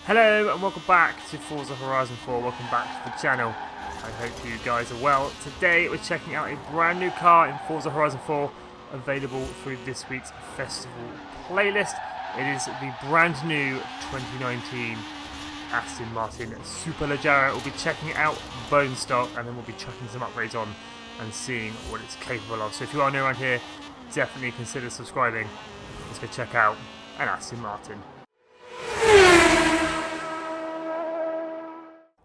Hello and welcome back to Forza Horizon 4, welcome back to the channel. I hope you guys are well. Today we're checking out a brand new car in Forza Horizon 4, available through this week's festival playlist. It is the brand new 2019 Aston Martin SUPERLEGGERA. We'll be checking it out bone stock and then we'll be chucking some upgrades on and seeing what it's capable of. So if you are new around here, definitely consider subscribing. Let's go check out an Aston Martin.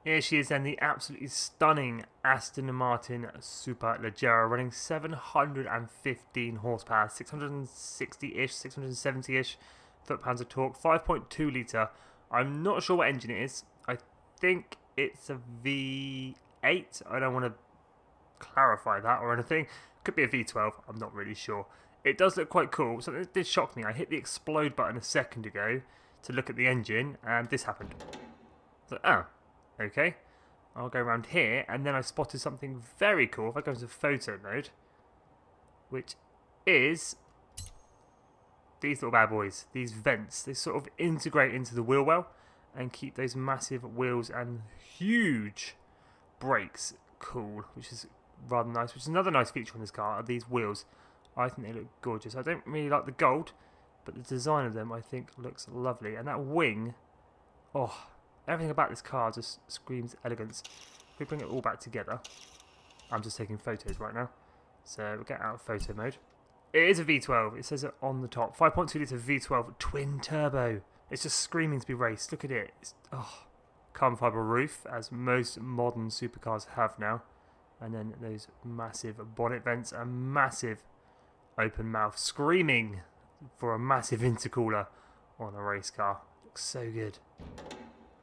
Here she is then, the absolutely stunning Aston Martin SUPERLEGGERA, running 715 horsepower, 660-ish, 670-ish foot-pounds of torque, 5.2 litre. I'm not sure what engine it is. I think it's a V8. I don't want to clarify that or anything. Could be a V12. I'm not really sure. It does look quite cool. Something that did shock me. I hit the explode button a second ago to look at the engine, and this happened. So, oh. Okay, I'll go around here, and then I spotted something very cool. If I go into photo mode, which is these little bad boys, these vents. They sort of integrate into the wheel well and keep those massive wheels and huge brakes cool, which is rather nice. Which is another nice feature on this car, are these wheels. I think they look gorgeous. I don't really like the gold, but the design of them I think looks lovely. And that wing, oh, everything about this car just screams elegance. If we bring it all back together, I'm just taking photos right now, so we'll get out of photo mode. It is a V12, it says it on the top, 5.2 litre V12 twin turbo. It's just screaming to be raced. Look at it. It's, oh, carbon fibre roof, as most modern supercars have now, and then those massive bonnet vents and massive open mouth, screaming for a massive intercooler on a race car. Looks so good.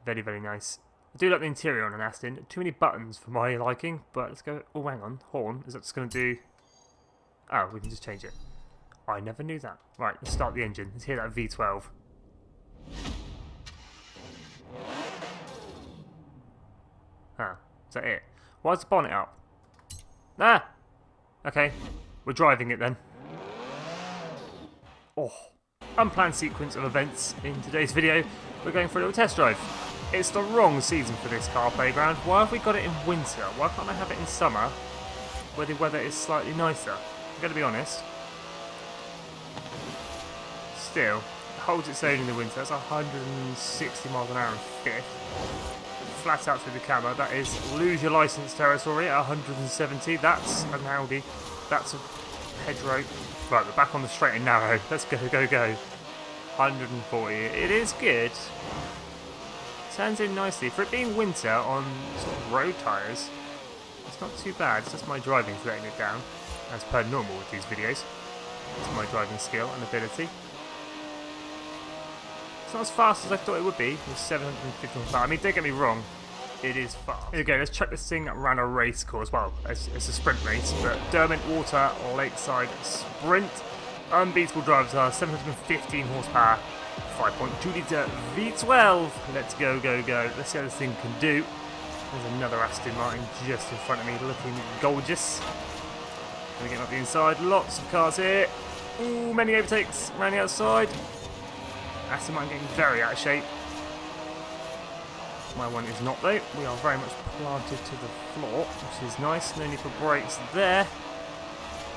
Very, very nice. I do like the interior on an Aston. Too many buttons for my liking, but let's go... Oh, hang on. Horn. Is that just going to do... Oh, we can just change it. I never knew that. Right, let's start the engine. Let's hear that V12. Ah, is that it? Why is the bonnet up? Ah! Okay, we're driving it then. Oh, unplanned sequence of events in today's video. We're going for a little test drive. It's the wrong season for this car playground. Why have we got it in winter? Why can't I have it in summer, where the weather is slightly nicer? I'm going to be honest. Still, it holds its own in the winter. That's 160 miles an hour in fifth. Flat out through the camera. That is lose your license territory at 170. That's an Audi. That's a hedgerow. Right, we're back on the straight and narrow. Let's go, go, go. 140. It is good. Turns in nicely. For it being winter on sort of road tyres, it's not too bad. It's just my driving's letting it down, as per normal with these videos. It's my driving skill and ability. It's not as fast as I thought it would be with 750 horsepower. I mean, don't get me wrong, it is fast. Here we go, let's chuck this thing around a race course. Well, it's a sprint race, but Derwent Water Lakeside Sprint. Unbeatable drivers are 715 horsepower. 5.2 litre V12. Let's go, go, go. Let's see how this thing can do. There's another Aston Martin just in front of me, looking gorgeous. We're getting up the inside. Lots of cars here. Ooh, many overtakes around the outside. Aston Martin getting very out of shape. My one is not though. We are very much planted to the floor, which is nice. No need for brakes there.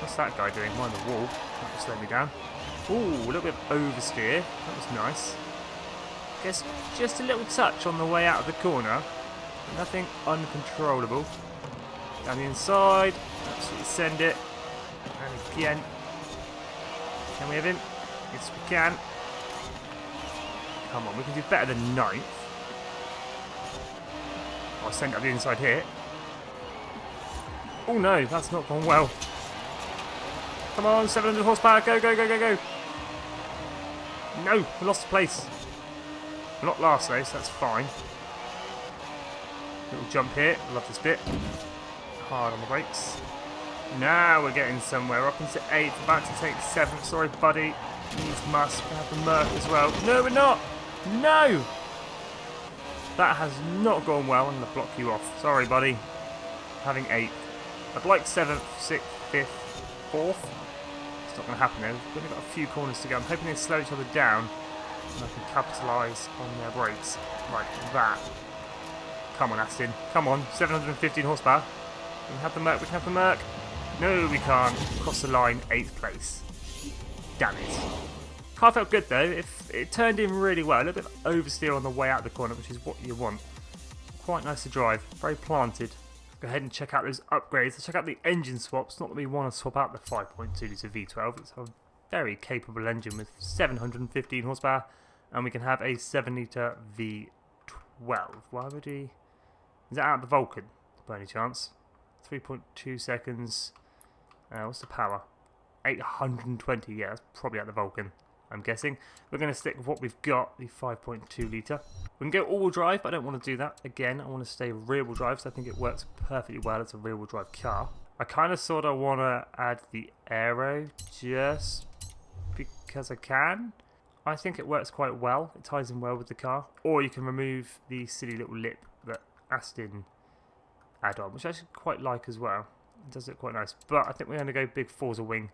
What's that guy doing? Behind the wall. That will slow me down. Ooh, a little bit of oversteer. That was nice. Guess just a little touch on the way out of the corner. Nothing uncontrollable. Down the inside. Absolutely send it. And again. Can we have him? Yes, we can. Come on, we can do better than 9th. I'll send it up the inside here. Oh no, that's not gone well. Come on, 700 horsepower. Go, go, go, go, go. No, we lost the place. We're not last though, so that's fine. Little jump here. Love this bit. Hard on the brakes. Now we're getting somewhere. We're up into 8th. About to take 7th. Sorry, buddy. Needs must. We have the Merc as well. No, we're not. No! That has not gone well. I'm going to block you off. Sorry, buddy. Having 8th. I'd like 7th, 6th, 5th, 4th. It's not going to happen though. We've only got a few corners to go. I'm hoping they slow each other down and I can capitalise on their brakes. like that. Come on, Aston. Come on. 715 horsepower. We can have the Merc. We can have the Merc. No, we can't. Cross the line. 8th place. Damn it. Car felt good though. It turned in really well. A little bit of oversteer on the way out the corner, which is what you want. Quite nice to drive. Very planted. Go ahead and check out those upgrades. Let's check out the engine swaps. Not that we want to swap out the 5.2 litre V12. It's a very capable engine with 715 horsepower. And we can have a 7 litre V12. Why would we... Is that out of the Vulcan, by any chance? 3.2 seconds. What's the power? 820. Yeah, that's probably out of the Vulcan, I'm guessing. We're going to stick with what we've got, the 5.2 litre. We can go all-wheel drive, but I don't want to do that. Again, I want to stay rear-wheel drive, so I think it works perfectly well as a rear-wheel drive car. I kind of sort of want to add the aero just because I can. I think it works quite well. It ties in well with the car. Or you can remove the silly little lip that Aston add on, which I actually quite like as well. It does look quite nice. But I think we're going to go big FORZA wing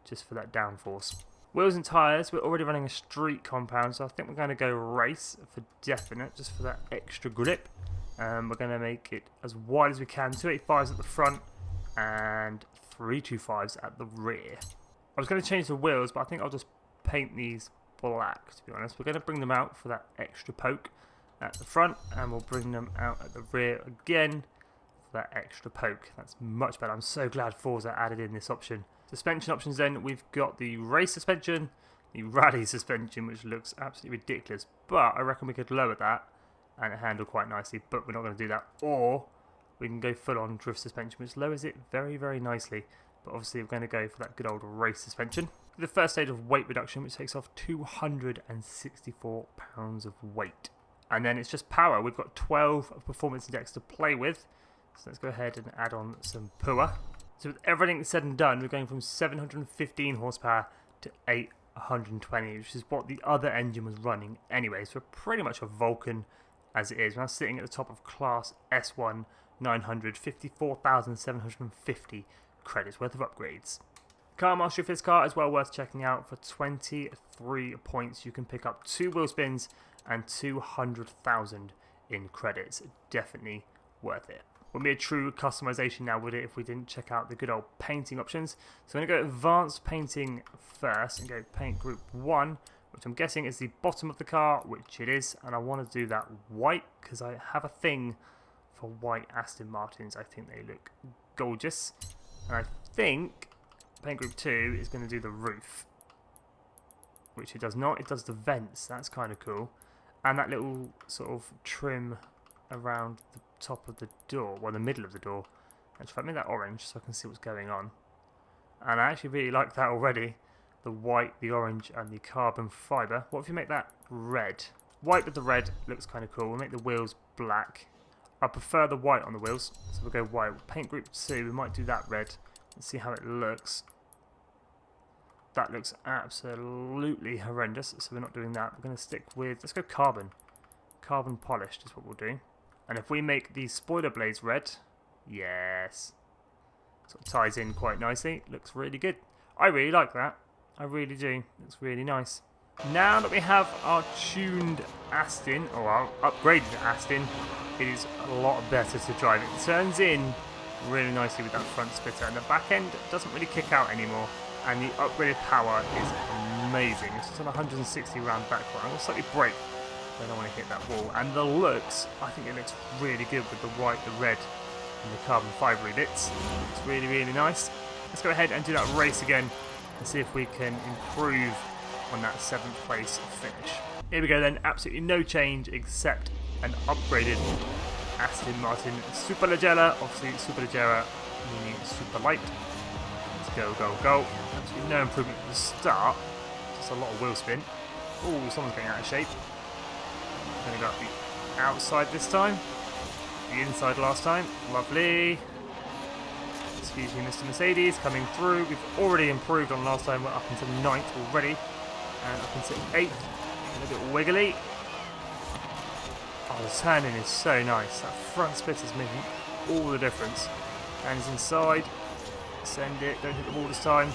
just for that downforce. Wheels and tyres, we're already running a street compound, so I think we're going to go race for definite, just for that extra grip. We're going to make it as wide as we can, 285s at the front and 325s at the rear. I was going to change the wheels, but I think I'll just paint these black, to be honest. We're going to bring them out for that extra poke at the front, and we'll bring them out at the rear again for that extra poke. That's much better. I'm so glad FORZA added in this option. Suspension options then, we've got the race suspension, the rally suspension, which looks absolutely ridiculous, but I reckon we could lower that and it handle quite nicely, but we're not going to do that. Or we can go full on drift suspension, which lowers it very, very nicely, but obviously we're going to go for that good old race suspension. The first stage of weight reduction, which takes off 264 pounds of weight. And then it's just power. We've got 12 performance index to play with, so let's go ahead and add on some power. So with everything said and done, we're going from 715 horsepower to 820, which is what the other engine was running anyway. So we're pretty much a Vulcan as it is. We're now sitting at the top of class S1 900, 54,750 credits worth of upgrades. Car mastery for this car is well worth checking out. For 23 points, you can pick up 2 wheel spins and 200,000 in credits. Definitely worth it. Wouldn't be a true customization now, would it, if we didn't check out the good old painting options. So I'm going to go advanced painting first and go paint group 1, which I'm guessing is the bottom of the car, which it is, and I want to do that white because I have a thing for white Aston Martins. I think they look gorgeous, and I think paint group 2 is going to do the roof, which it does not. It does the vents. That's kind of cool, and that little sort of trim around the top of the door, well, the middle of the door. Actually, if I make that orange so I can see what's going on. And I actually really like that already. The white, the orange, and the carbon fibre. What if you make that red? White with the red looks kind of cool. We'll make the wheels black. I prefer the white on the wheels, so we'll go white. Paint group 2, we might do that red and see how it looks. That looks absolutely horrendous, so we're not doing that. We're going to stick with, let's go carbon. Carbon polished is what we'll do. And if we make the spoiler blades red, yes, sort of ties in quite nicely. Looks really good. I really like that. I really do. Looks really nice. Now that we have our tuned Aston, or our upgraded Aston, it is a lot better to drive. It turns in really nicely with that front splitter, and the back end doesn't really kick out anymore. And the upgraded power is amazing. It's just on 160 round back corner. I'm going to slightly brake. I don't want to hit that wall. And the looks, I think it looks really good with the white, the red, and the carbon fibre bits. It's really, really nice. Let's go ahead and do that race again and see if we can improve on that 7th place finish. Here we go then, absolutely no change except an upgraded Aston Martin SUPERLEGGERA. Obviously Superleggera meaning super light. Let's go, go, go. Absolutely no improvement at the start. Just a lot of wheel spin. Oh, someone's getting out of shape. Going to go up the outside this time. The inside last time. Lovely. Excuse me, Mr. Mercedes, coming through. We've already improved on last time. We're up into 9th already. And up into 8th. A little bit wiggly. Oh, the turning is so nice. That front split is making all the difference. Hands inside. Send it. Don't hit the wall this time.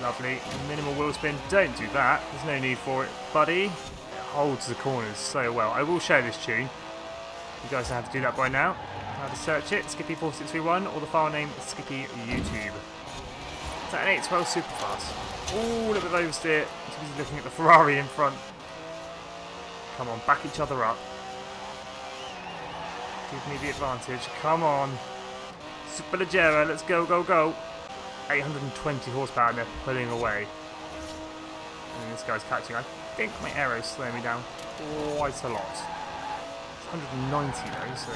Lovely. Minimal wheel spin. Don't do that. There's no need for it, buddy. holds the corners so well. I will share this tune. You guys have to do that by now. How to search it, Skippy4631, or the file name Skippy YouTube. Is that an 812 super fast? Ooh, look at the oversteer. He's looking at the Ferrari in front. Come on, back each other up. Give me the advantage. Come on. Superleggera, let's go, go, go. 820 horsepower and they're pulling away. And this guy's catching. I think my arrow's slowing me down quite a lot. It's 190 though, so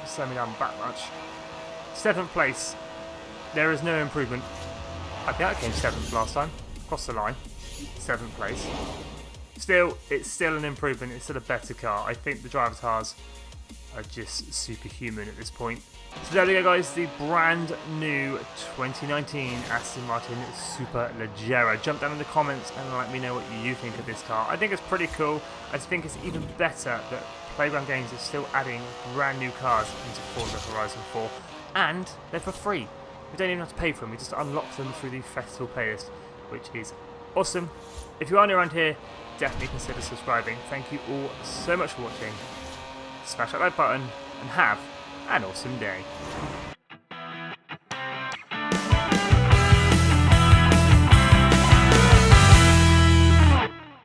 it's slowing me down that much. 7th place. There is no improvement. I think I came 7th last time. Across the line. 7th place. Still, it's still an improvement. It's still a better car. I think the driver's cars are just superhuman at this point. So there we go, guys, the brand new 2019 Aston Martin Superleggera. Jump down in the comments and let me know what you think of this car. I think it's pretty cool. I think it's even better that Playground Games is still adding brand new cars into Forza Horizon 4, and they're for free. We don't even have to pay for them, we just unlock them through the festival playlist, which is awesome. If you are new around here, definitely consider subscribing. Thank you all so much for watching. Smash that like button and have an awesome day.